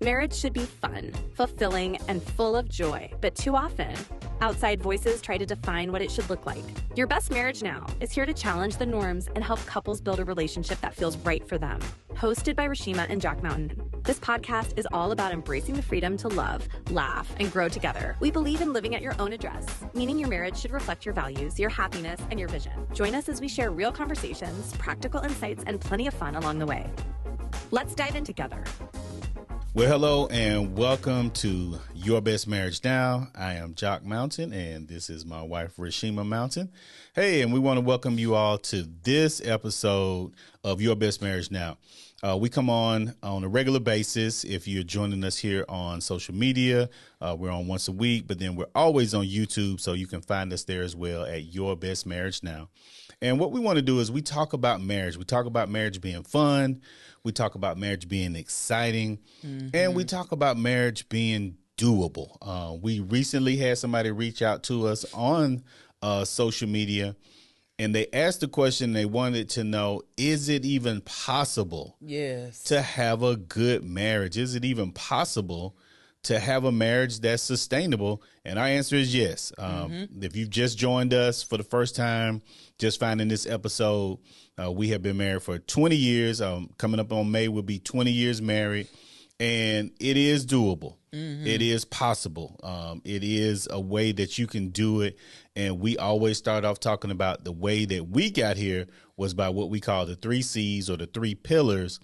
Marriage should be fun, fulfilling, and full of joy, but too often, outside voices try to define what it should look like. Your Best Marriage Now is here to challenge the norms and help couples build a relationship that feels right for them. Hosted by Reshema and Jacques Mountain, this podcast is all about embracing the freedom to love, laugh, and grow together. We believe in living at your own address, meaning your marriage should reflect your values, your happiness, and your vision. Join us as we share real conversations, practical insights, and plenty of fun along the way. Let's dive in together. Well, hello and welcome to Your Best Marriage Now. I am Jacques Mountain and this is my wife, Reshema Mountain. Hey, and we want to welcome you all to this episode of Your Best Marriage Now. We come on a regular basis. If you're joining us here on social media, we're on once a week, but then we're always on YouTube, so you can find us there as well at Your Best Marriage Now. And what we want to do is we talk about marriage. We talk about marriage being fun. We talk about marriage being exciting. And we talk about marriage being doable. We recently had somebody reach out to us on social media, and they asked the question, they wanted to know, is it even possible to have a good marriage? Is it even possible to have a marriage that's sustainable? And our answer is yes. If you've just joined us for the first time, just finding this episode, we have been married for 20 years. Coming up on May, we'll be 20 years married. And it is doable. It is possible. It is a way that you can do it. And we always start off talking about the way that we got here was by what we call the 3 C's or the 3 pillars.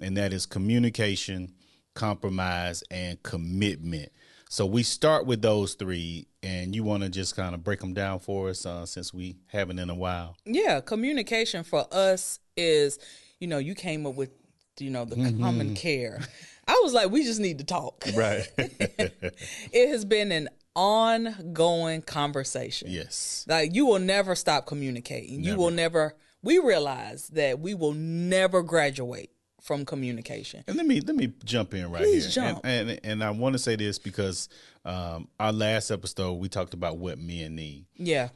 And that is communication, compromise, and commitment. So we start with those 3, and you want to just kind of break them down for us since we haven't in a while. Yeah, communication for us is, you came up with, the common care. I was like, we just need to talk. Right. It has been an ongoing conversation. Yes. Like, you will never stop communicating. We realize that we will never graduate from communication. And let me jump in right Please here. Jump. And I want to say this because our last episode we talked about what men need. Yeah.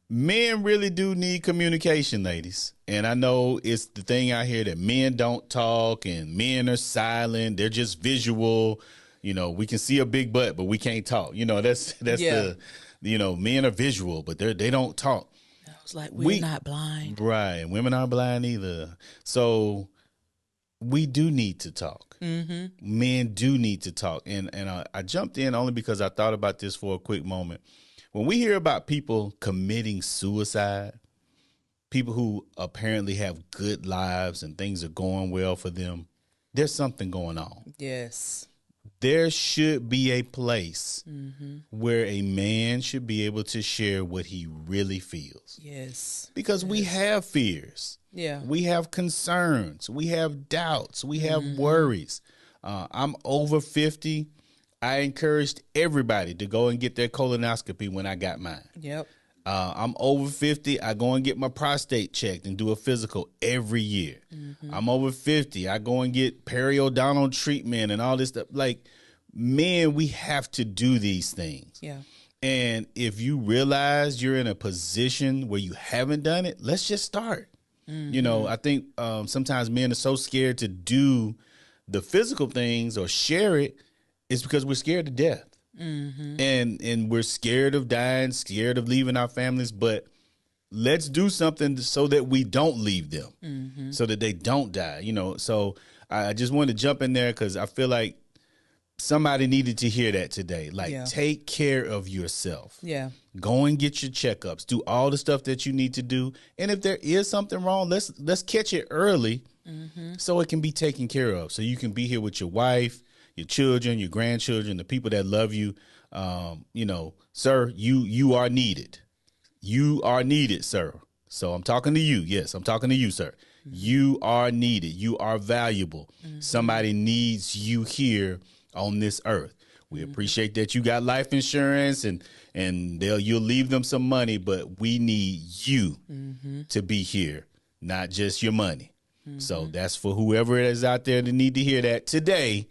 Men really do need communication, ladies. And I know it's the thing out here that men don't talk and men are silent. They're just visual. We can see a big butt, but we can't talk. That's the men are visual, but they don't talk. I was like, we're not blind. Right. Women aren't blind either. So we do need to talk. Men do need to talk. And I jumped in only because I thought about this for a quick moment. When we hear about people committing suicide, people who apparently have good lives and things are going well for them, there's something going on. Yes. There should be a place where a man should be able to share what he really feels. Yes. Because we have fears. Yeah. We have concerns. We have doubts. We have worries. I'm over 50. I encouraged everybody to go and get their colonoscopy when I got mine. Yep. I'm over 50. I go and get my prostate checked and do a physical every year. I'm over 50. I go and get periodontal treatment and all this stuff. Like, men, we have to do these things. Yeah. And if you realize you're in a position where you haven't done it, let's just start. I think sometimes men are so scared to do the physical things or share it. It's because we're scared to death. And we're scared of dying, scared of leaving our families. But let's do something so that we don't leave them, so that they don't die. So I just wanted to jump in there because I feel like somebody needed to hear that today. Like, take care of yourself. Yeah. Go and get your checkups. Do all the stuff that you need to do. And if there is something wrong, let's catch it early so it can be taken care of. So you can be here with your wife, your children, your grandchildren, the people that love you. Sir, you are needed. You are needed, sir. So I'm talking to you. Yes, I'm talking to you, sir. You are needed. You are valuable. Somebody needs you here on this earth. We appreciate that you got life insurance and you'll leave them some money, but we need you to be here, not just your money. So that's for whoever is out there that need to hear that today.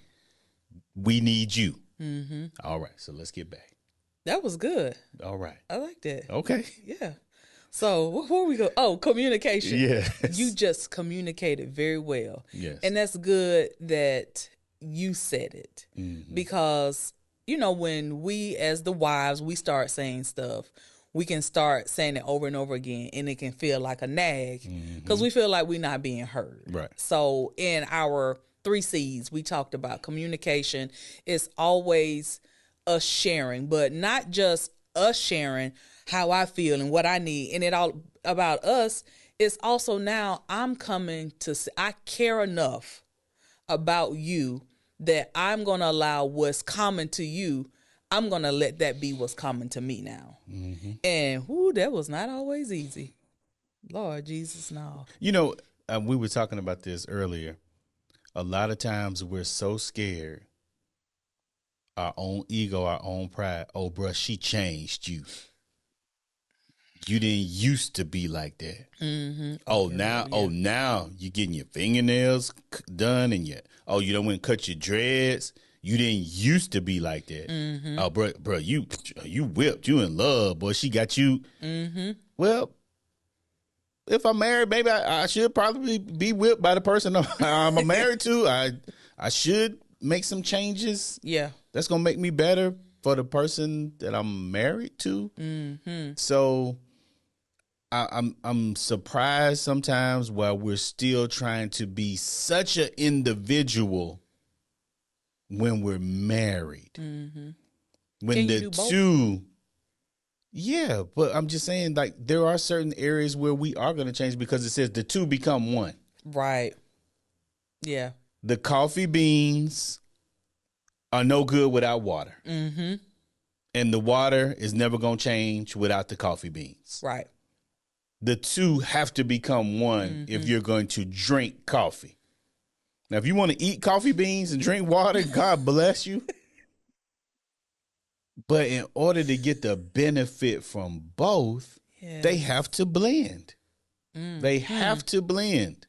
We need you. All right. So let's get back. That was good. All right. I like that. Okay. Yeah. So before we go, communication. Yes. You just communicated very well. Yes. And that's good that you said it. Because, you know, when we as the wives, we start saying stuff, we can start saying it over and over again, and it can feel like a nag because we feel like we're not being heard. Right. So in our 3 C's, we talked about communication. It's always us sharing, but not just us sharing how I feel and what I need. And it all about us. It's also now I'm coming to say, I care enough about you that I'm going to allow what's common to you, I'm going to let that be what's common to me now. And that was not always easy. Lord Jesus, no. You know, we were talking about this earlier. A lot of times we're so scared, our own ego, our own pride. Oh, bruh, she changed you. You didn't used to be like that. Now you're getting your fingernails done and you don't want to cut your dreads. You didn't used to be like that. Oh, bro, you whipped. You in love, boy. She got you. Well, if I'm married, maybe I should probably be whipped by the person I'm married to. I should make some changes. Yeah. That's going to make me better for the person that I'm married to. So I'm surprised sometimes while we're still trying to be such an individual when we're married. When Can the you do both? two, yeah, but I'm just saying, like, there are certain areas where we are going to change because it says the two become one. Right. Yeah. The coffee beans are no good without water. And the water is never going to change without the coffee beans. Right. The two have to become one if you're going to drink coffee. Now, if you want to eat coffee beans and drink water, God bless you. But in order to get the benefit from both, they have to blend. They have to blend.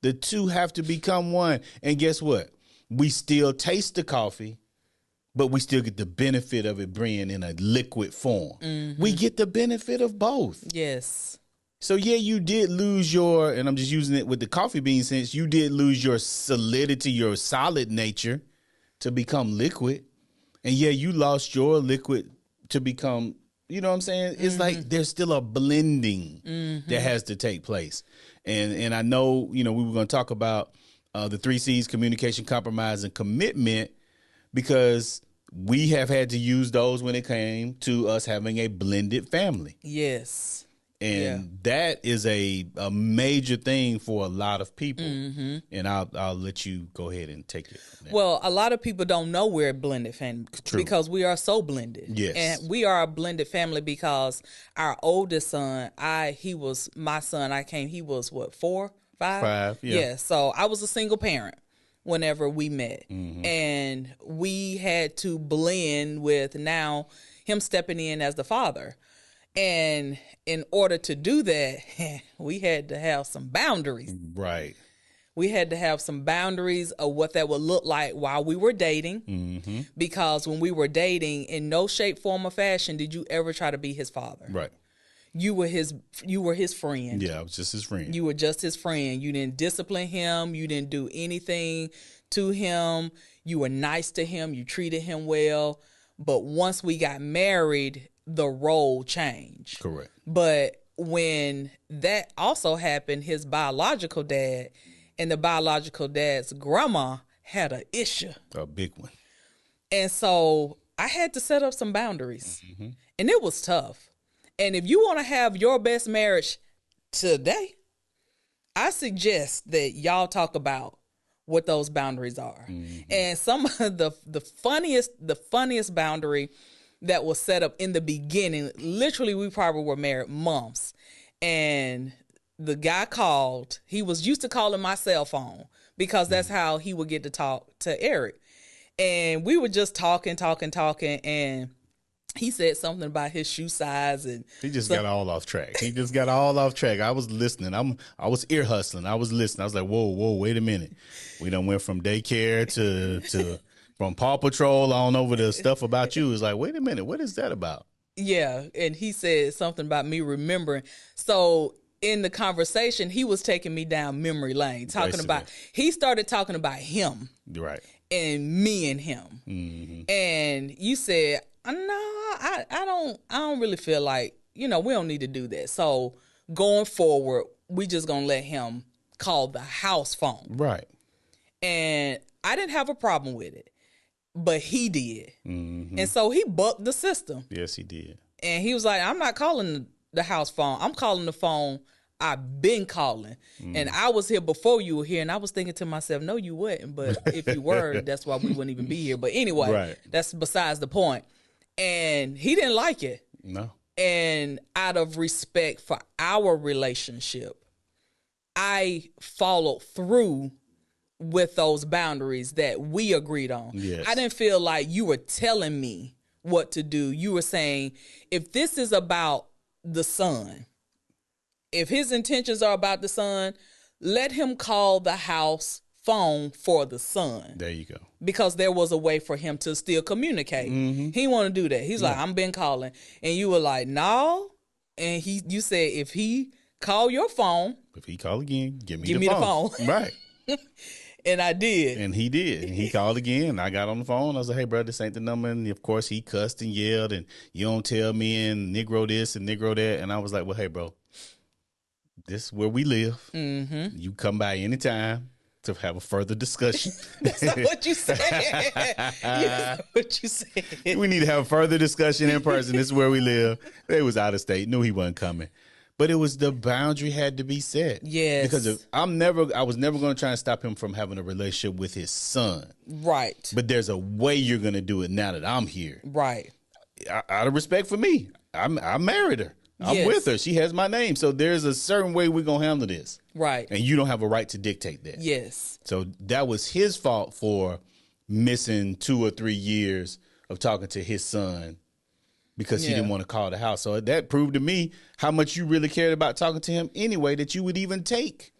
The two have to become one. And guess what? We still taste the coffee, but we still get the benefit of it being in a liquid form. We get the benefit of both. Yes. So, yeah, you did lose your, and I'm just using it with the coffee bean sense, you did lose your solidity, your solid nature to become liquid. And, yeah, you lost your liquid to become, you know what I'm saying? It's like there's still a blending that has to take place. And I know, you know, we were going to talk about the 3 C's, communication, compromise, and commitment, because we have had to use those when it came to us having a blended family. Yes. And that is a major thing for a lot of people. And I'll let you go ahead and take it from there. Well, a lot of people don't know we're a blended family because we are so blended. Yes. And we are a blended family because our oldest son, he was 4, 5? 5, yeah. Yeah, so I was a single parent whenever we met. And we had to blend with now him stepping in as the father. And in order to do that, we had to have some boundaries. Right. We had to have some boundaries of what that would look like while we were dating. Because when we were dating, in no shape, form, or fashion did you ever try to be his father. Right. You were his friend. Yeah, I was just his friend. You were just his friend. You didn't discipline him. You didn't do anything to him. You were nice to him. You treated him well. But once we got married, the role changed. Correct. But when that also happened, his biological dad and the biological dad's grandma had an issue. A big one. And so I had to set up some boundaries. And it was tough. And if you want to have your best marriage today, I suggest that y'all talk about what those boundaries are. And some of the funniest boundary that was set up in the beginning, literally we probably were married months, and the guy called. He was used to calling my cell phone because that's how he would get to talk to Eric. And we were just talking, and he said something about his shoe size, and he just got all off track. I was listening. I was ear hustling. I was listening. I was like, whoa, wait a minute. We done went from daycare to from Paw Patrol on over to stuff about you. It's like, wait a minute, what is that about? Yeah, and he said something about me remembering. So in the conversation, he was taking me down memory lane, he started talking about him. Right. and me and him. Mm-hmm. And you said, no, I don't really feel like, we don't need to do that. So going forward, we just gonna let him call the house phone. Right. And I didn't have a problem with it, but he did. Mm-hmm. And so he bucked the system. Yes, he did. And he was like, I'm not calling the house phone. I'm calling the phone I've been calling. And I was here before you were here. And I was thinking to myself, no, you wouldn't. But if you were, that's why we wouldn't even be here. But anyway, right. That's besides the point. And he didn't like it. No. And out of respect for our relationship, I followed through with those boundaries that we agreed on. Yes. I didn't feel like you were telling me what to do. You were saying, if this is about the son, if his intentions are about the son, let him call the house phone for the son. There you go. Because there was a way for him to still communicate. Mm-hmm. He didn't want to do that. He's like, I'm been calling. And you were like, no. And you said, if he call your phone. If he call again, give me the phone. Right. And I did. And he did. And he called again. I got on the phone. I was like, hey, bro, this ain't the number. And, of course, he cussed and yelled. And you don't tell me and Negro this and Negro that. And I was like, well, hey, bro, this is where we live. Mm-hmm. You come by anytime to have a further discussion. That's not what you said. That's not what you said. We need to have a further discussion in person. This is where we live. They was out of state. Knew he wasn't coming. But it was the boundary had to be set. Yes. Because I was never going to try and stop him from having a relationship with his son. Right. But there's a way you're going to do it now that I'm here. Right. Out of respect for me. I married her. I'm with her. She has my name. So there's a certain way we're going to handle this. Right. And you don't have a right to dictate that. Yes. So that was his fault for missing 2 or 3 years of talking to his son because he didn't want to call the house. So that proved to me how much you really cared about talking to him anyway, that you would even take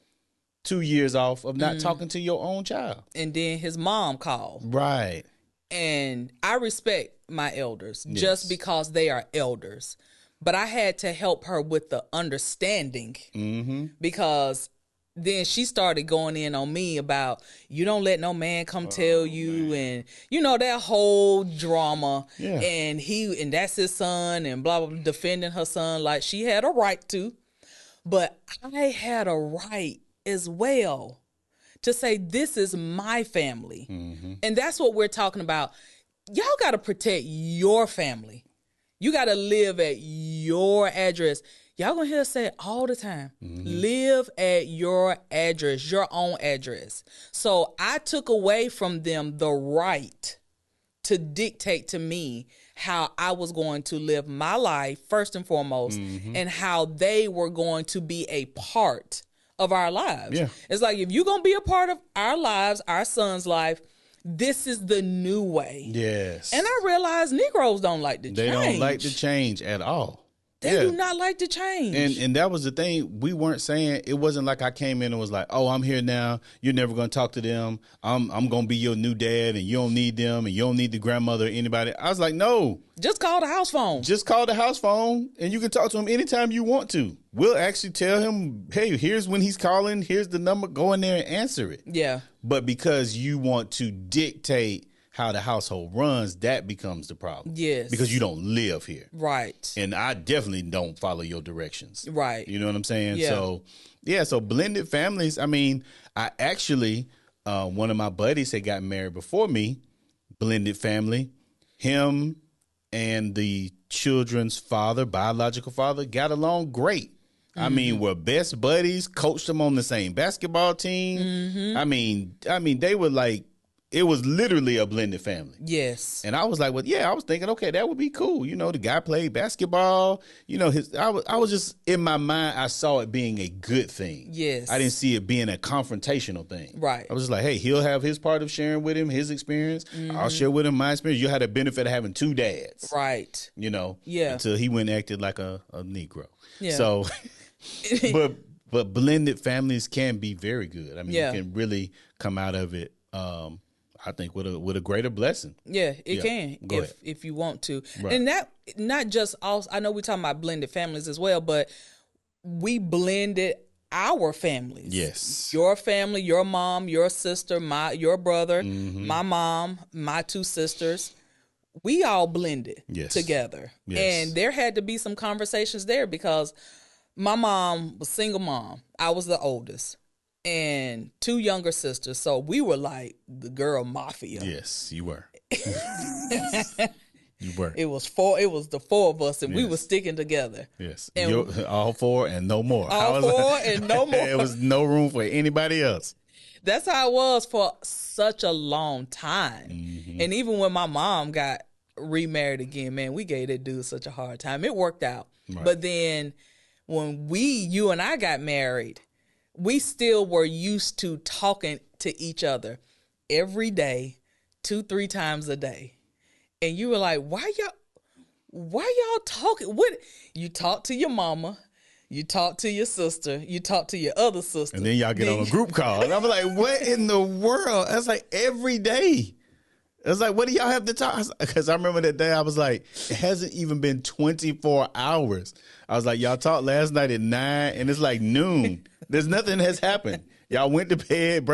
2 years off of not talking to your own child. And then his mom called. Right. And I respect my elders just because they are elders. But I had to help her with the understanding because then she started going in on me about, you don't let no man come tell you, and that whole drama. Yeah. And that's his son, and blah, blah, blah, defending her son like she had a right to. But I had a right as well to say, this is my family. Mm-hmm. And that's what we're talking about. Y'all got to protect your family. You got to live at your address. Y'all gonna hear us say it all the time. Mm-hmm. Live at your address, your own address. So I took away from them the right to dictate to me how I was going to live my life, first and foremost, and how they were going to be a part of our lives. Yeah. It's like, if you're going to be a part of our lives, our son's life, this is the new way. Yes. And I realize Negroes don't like to change. They don't like to change at all. They do not like to change. And that was the thing. We weren't saying, it wasn't like I came in and was like, oh, I'm here now. You're never going to talk to them. I'm going to be your new dad, and you don't need them, and you don't need the grandmother or anybody. I was like, no. Just call the house phone. Just call the house phone, and you can talk to him anytime you want to. We'll actually tell him, hey, here's when he's calling. Here's the number. Go in there and answer it. Yeah. But because you want to dictate how the household runs, that becomes the problem. Yes. Because you don't live here. Right. And I definitely don't follow your directions. Right. You know what I'm saying? Yeah. So blended families, I mean, I actually, one of my buddies had gotten married before me, blended family. Him and the children's father, biological father, got along great. I mean, we're best buddies, coached them on the same basketball team. I mean, they were like, it was literally a blended family. Yes. And I was like, well, yeah, I was thinking, okay, that would be cool. You know, the guy played basketball. You know, I was just, in my mind, I saw it being a good thing. Yes. I didn't see it being a confrontational thing. Right. I was just like, hey, he'll have his part of sharing with him, his experience. I'll share with him my experience. You had a benefit of having two dads. Right. You know. Yeah. Until he went and acted like a Negro. Yeah. So, but blended families can be very good. I mean, you can really come out of it, I think, with a greater blessing. Yeah, it can if you want to. Right. And that not just also, I know we're talking about blended families as well, but we blended our families. Yes. Your family, your mom, your sister, your brother, my mom, my two sisters. We all blended together. Yes. And there had to be some conversations there because my mom was single mom. I was the oldest. And two younger sisters. So we were like the girl mafia. Yes, you were. You were. It was the four of us, and we were sticking together. Yes. And all four and no more. All four and no more. There was no room for anybody else. That's how it was for such a long time. Mm-hmm. And even when my mom got remarried again, man, we gave that dude such a hard time. It worked out. Right. But then when you and I got married, we still were used to talking to each other every day, 2-3 times a day. And you were like, why y'all talking? What? You talk to your mama, you talk to your sister, you talk to your other sister. And then y'all get on a group call. And I'm like, what in the world? That's like every day. It's like, what do y'all have to talk? Because I remember that day I was like, it hasn't even been 24 hours. I was like, y'all talked last night at 9 and it's like noon. There's nothing has happened. Y'all went to bed,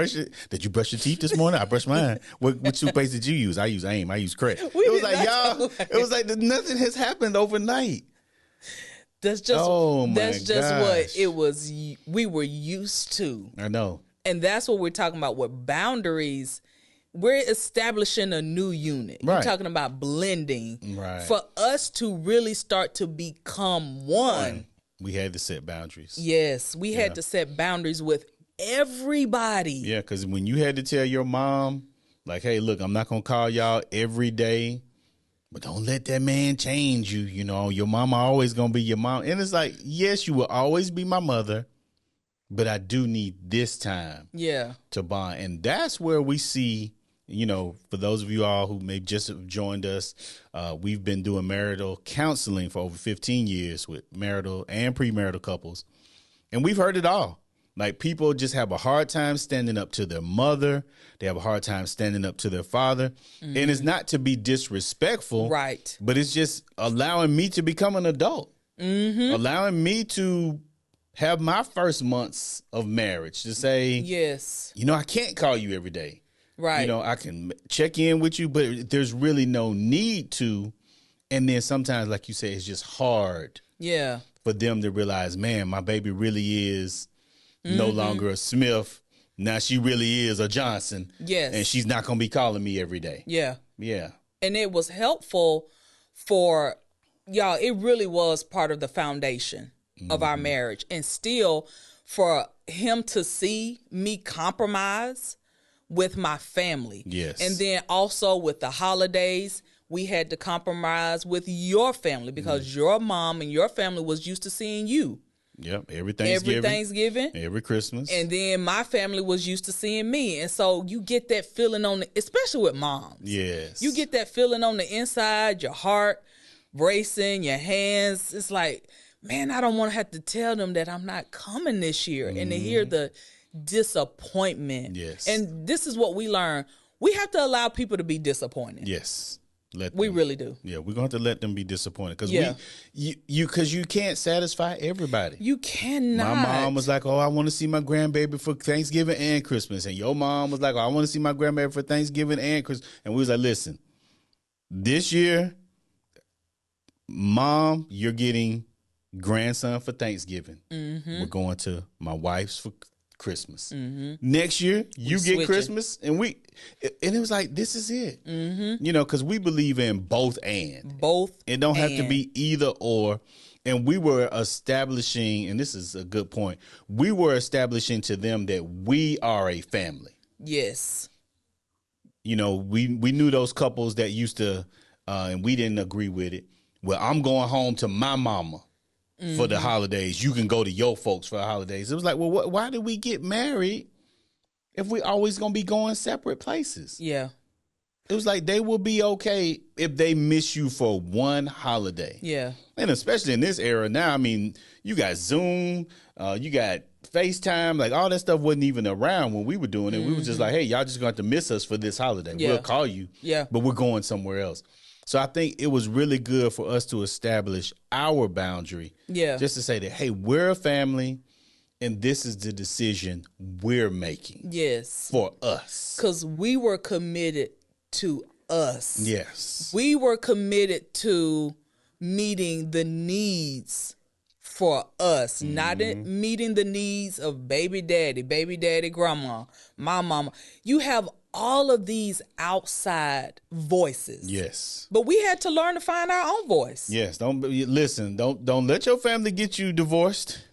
did you brush your teeth this morning? I brushed mine. What toothpaste did you use? I use AIM. I use Crest. It was like, y'all, it was like nothing has happened overnight. That's just what it was. We were used to. I know. And that's what we're talking about with boundaries. We're establishing a new unit. Right. You're talking about blending. Right. For us to really start to become one. We had to set boundaries. Yes, we had to set boundaries with everybody. Yeah, because when you had to tell your mom, like, hey, look, I'm not going to call y'all every day, but don't let that man change you. You know, your mama always going to be your mom. And it's like, yes, you will always be my mother, but I do need this time to bond. And that's where we see, you know, for those of you all who may just have joined us, we've been doing marital counseling for over 15 years with marital and premarital couples. And we've heard it all. Like, people just have a hard time standing up to their mother. They have a hard time standing up to their father. Mm-hmm. And it's not to be disrespectful. Right. But it's just allowing me to become an adult. Mm-hmm. Allowing me to have my first months of marriage to say, yes, you know, I can't call you every day. Right. You know, I can check in with you, but there's really no need to. And then sometimes, like you say, it's just hard. Yeah. For them to realize, man, my baby really is no longer a Smith. Now she really is a Johnson. Yes. And she's not going to be calling me every day. Yeah. Yeah. And it was helpful for y'all. It really was part of the foundation of our marriage. And still, for him to see me compromise with my family. Yes. And then also with the holidays, we had to compromise with your family because your mom and your family was used to seeing you. Yep, every Thanksgiving, every Christmas. And then my family was used to seeing me. And so you get that feeling especially with moms. Yes. You get that feeling on the inside, your heart racing, your hands. It's like, man, I don't want to have to tell them that I'm not coming this year. And to hear the disappointment. Yes. And this is what we learn. We have to allow people to be disappointed. Yes. We really do. Yeah, we're going to have to let them be disappointed because you can't satisfy everybody. You cannot. My mom was like, "Oh, I want to see my grandbaby for Thanksgiving and Christmas," and your mom was like, "Oh, I want to see my grandbaby for Thanksgiving and Christmas." And we was like, "Listen, this year, Mom, you're getting grandson for Thanksgiving. We're going to my wife's for Christmas. Next year, you get Christmas, and it was like, this is it. You know, because we believe in both and. It don't have to be either or. And we were establishing, and this is a good point, we were establishing to them that we are a family. Yes. You know, we knew those couples that used to, and we didn't agree with it. Well, I'm going home to my mama for the holidays. You can go to your folks for the holidays. It was like, well, why did we get married if we always going to be going separate places? Yeah. It was like they will be okay if they miss you for one holiday. Yeah. And especially in this era now, I mean, you got Zoom, you got FaceTime, like all that stuff wasn't even around when we were doing it. We were just like, hey, y'all just going to have to miss us for this holiday. Yeah. We'll call you, but we're going somewhere else. So I think it was really good for us to establish our boundary. Yeah. Just to say that, hey, we're a family And this is the decision we're making. Yes. For us. Because we were committed to us. Yes. We were committed to meeting the needs for us, not meeting the needs of baby daddy, grandma, my mama. You have all of these outside voices. Yes. But we had to learn to find our own voice. Yes. Don't let your family get you divorced.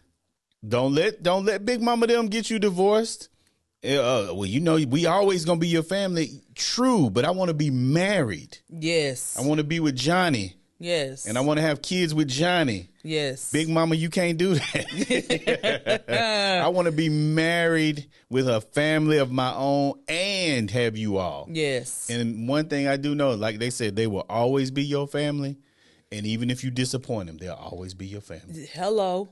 Don't let Big Mama them get you divorced. Well, we always gonna be your family. True, but I want to be married. Yes. I want to be with Johnny. Yes. And I want to have kids with Johnny. Yes. Big Mama, you can't do that. I want to be married with a family of my own and have you all. Yes. And one thing I do know, like they said, they will always be your family. And even if you disappoint them, they'll always be your family. Hello.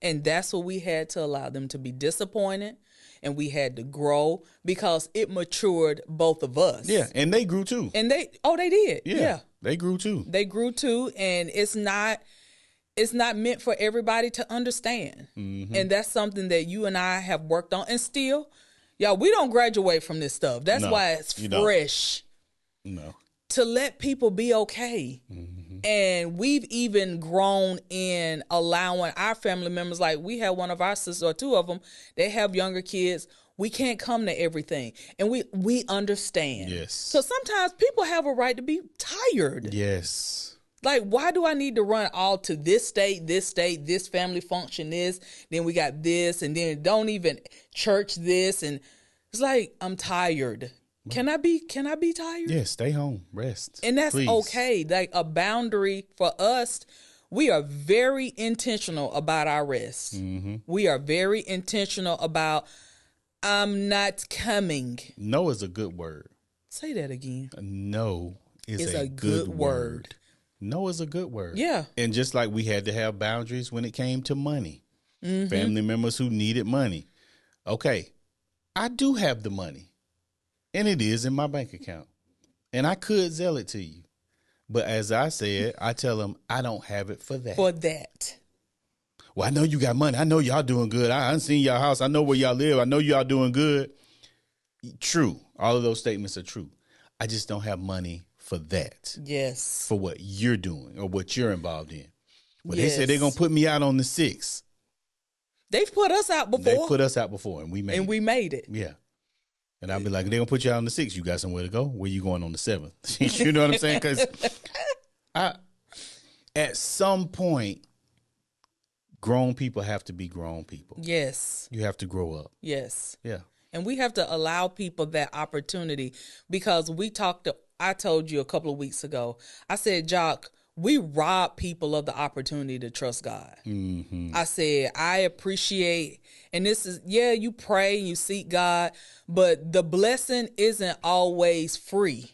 And that's what we had to allow them to be disappointed. And we had to grow because it matured both of us. Yeah. And they grew too. And they did. Yeah. They grew too. They grew too. And it's not meant for everybody to understand. Mm-hmm. And that's something that you and I have worked on. And still, y'all, we don't graduate from this stuff. That's why it's fresh. No. To let people be okay. Mm-hmm. And we've even grown in allowing our family members, like we have one of our sisters or two of them, they have younger kids. We can't come to everything. And we understand. Yes. So sometimes people have a right to be tired. Yes. Like, why do I need to run all to this state, this family function, this, then we got this, and then don't even church this. And it's like, I'm tired. Can I be tired? Yeah, stay home, rest. And that's please. Okay. Like a boundary for us, we are very intentional about our rest. Mm-hmm. We are very intentional about, I'm not coming. No is a good word. Say that again. No is a good word. No is a good word. Yeah. And just like we had to have boundaries when it came to money. Mm-hmm. Family members who needed money. Okay, I do have the money. And it is in my bank account. And I could sell it to you. But as I said, I tell them I don't have it for that. Well, I know you got money. I know y'all doing good. I done seen y'all house. I know where y'all live. I know y'all doing good. True. All of those statements are true. I just don't have money for that. Yes. For what you're doing or what you're involved in. Well, yes. They said they're going to put me out on the 6th. They've put us out before. They put us out before and we made it. Yeah. And I'll be like, they're going to put you out on the 6th. You got somewhere to go? Where you going on the 7th? You know what I'm saying? Because at some point, grown people have to be grown people. Yes. You have to grow up. Yes. Yeah. And we have to allow people that opportunity because I told you a couple of weeks ago, I said, Jacques, we rob people of the opportunity to trust God. Mm-hmm. I said, I appreciate, and this is, you pray and you seek God, but the blessing isn't always free.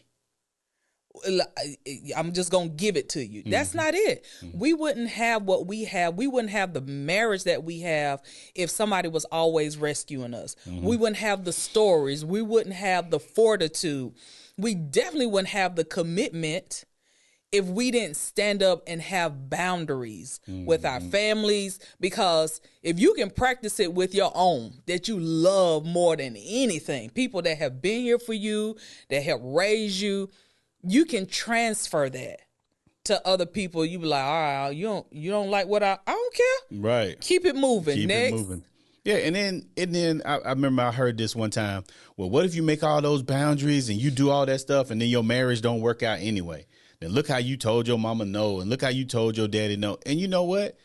I'm just going to give it to you. Mm-hmm. That's not it. Mm-hmm. We wouldn't have what we have. We wouldn't have the marriage that we have if somebody was always rescuing us. Mm-hmm. We wouldn't have the stories. We wouldn't have the fortitude. We definitely wouldn't have the commitment if we didn't stand up and have boundaries with our families, because if you can practice it with your own, that you love more than anything, people that have been here for you, that have raised you, you can transfer that to other people. You be like, all right, you don't like what I don't care. Right. Keep it moving. Keep Next. it moving. Yeah, and then I remember I heard this one time. Well, what if you make all those boundaries and you do all that stuff and then your marriage don't work out anyway? Then look how you told your mama no, and look how you told your daddy no. And you know what?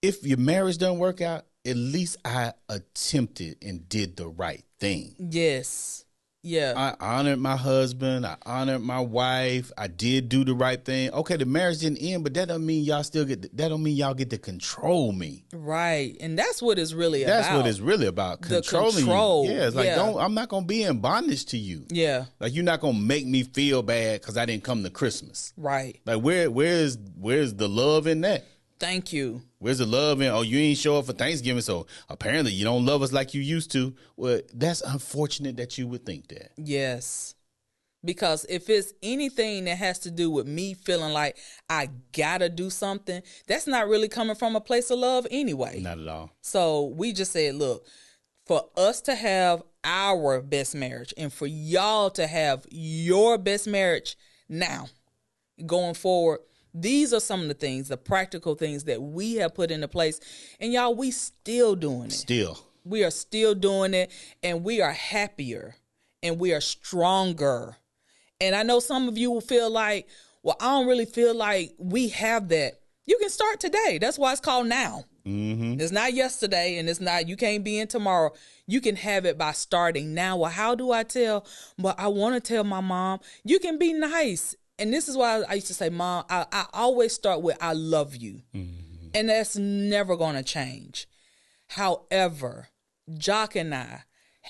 If your marriage doesn't work out, at least I attempted and did the right thing. Yes. Yeah. I honored my husband. I honored my wife. I did do the right thing. Okay, the marriage didn't end, but that don't mean y'all get to control me. Right. And that's what it's really about. That's what it's really about. Controlling you. Yeah. It's like, I'm not gonna be in bondage to you. Yeah. Like, you're not gonna make me feel bad because I didn't come to Christmas. Right. Like, where's the love in that? Thank you. Where's the love in, you ain't show up for Thanksgiving, so apparently you don't love us like you used to. Well, that's unfortunate that you would think that. Yes. Because if it's anything that has to do with me feeling like I gotta do something, that's not really coming from a place of love anyway. Not at all. So we just said, look, for us to have our best marriage and for y'all to have your best marriage now, going forward, these are some of the things, the practical things that we have put into place. And y'all, we still doing it. Still. We are still doing it, and we are happier and we are stronger. And I know some of you will feel like, well, I don't really feel like we have that. You can start today. That's why it's called now. Mm-hmm. It's not yesterday, and it's not, you can't be in tomorrow. You can have it by starting now. Well, how do I tell? Well, I want to tell my mom. You can be nice. And this is why I used to say, Mom, I always start with, I love you. Mm-hmm. And that's never going to change. However, Jacques and I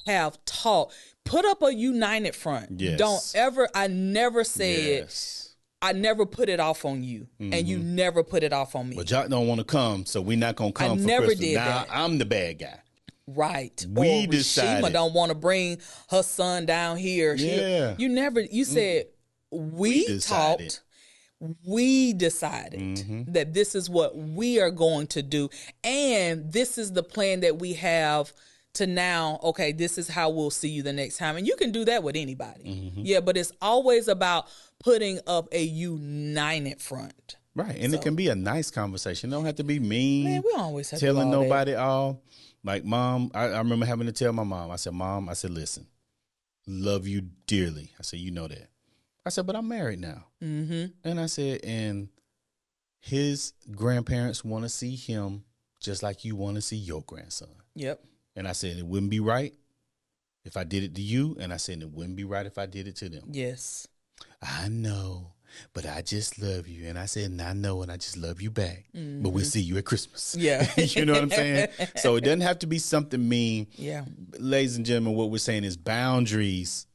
have taught, put up a united front. Yes. Don't ever, I never said, Yes. I never put it off on you, and you never put it off on me. But Jacques don't want to come, so we're not going to come for never Christmas. did now that. I'm the bad guy. Right. We or decided. Reshema don't want to bring her son down here. Yeah. You said, we decided. talked, we decided that this is what we are going to do. And this is the plan that we have to now, okay, this is how we'll see you the next time. And you can do that with anybody. Yeah, but it's always about putting up a united front. Right. And it can be a nice conversation. It don't have to be mean. Man, we don't always have telling to do all nobody all. Like, Mom, I remember having to tell my mom. I said, Mom, listen, love you dearly. I said, you know that. I said, but I'm married now. Mm-hmm. And I said, and his grandparents want to see him just like you want to see your grandson. Yep. And I said, it wouldn't be right if I did it to you. And I said, it wouldn't be right if I did it to them. Yes. I know, but I just love you. And I said, and I know, and I just love you back. Mm-hmm. But we'll see you at Christmas. Yeah. You know what I'm saying? So it doesn't have to be something mean. Yeah. Ladies and gentlemen, what we're saying is boundaries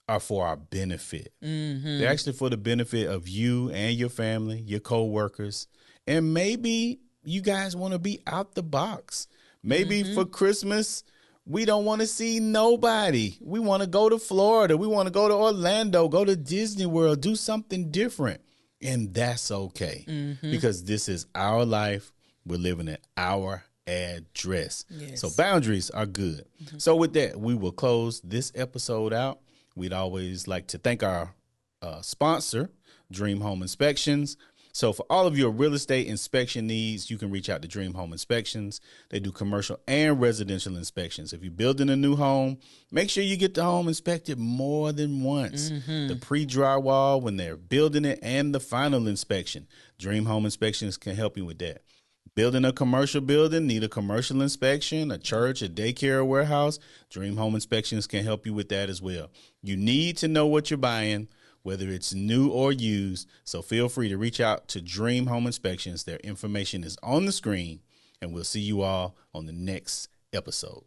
are for our benefit. Mm-hmm. They're actually for the benefit of you and your family, your co-workers. And maybe you guys want to be out the box. Maybe for Christmas, we don't want to see nobody. We want to go to Florida. We want to go to Orlando, go to Disney World, do something different. And that's okay because this is our life. We're living at our address. Yes. So boundaries are good. So with that, we will close this episode out. We'd always like to thank our sponsor, Dream Home Inspections. So for all of your real estate inspection needs, you can reach out to Dream Home Inspections. They do commercial and residential inspections. If you're building a new home, make sure you get the home inspected more than once. The pre-drywall when they're building it and the final inspection. Dream Home Inspections can help you with that. Building a commercial building, need a commercial inspection, a church, a daycare, or warehouse, Dream Home Inspections can help you with that as well. You need to know what you're buying, whether it's new or used, so feel free to reach out to Dream Home Inspections. Their information is on the screen, and we'll see you all on the next episode.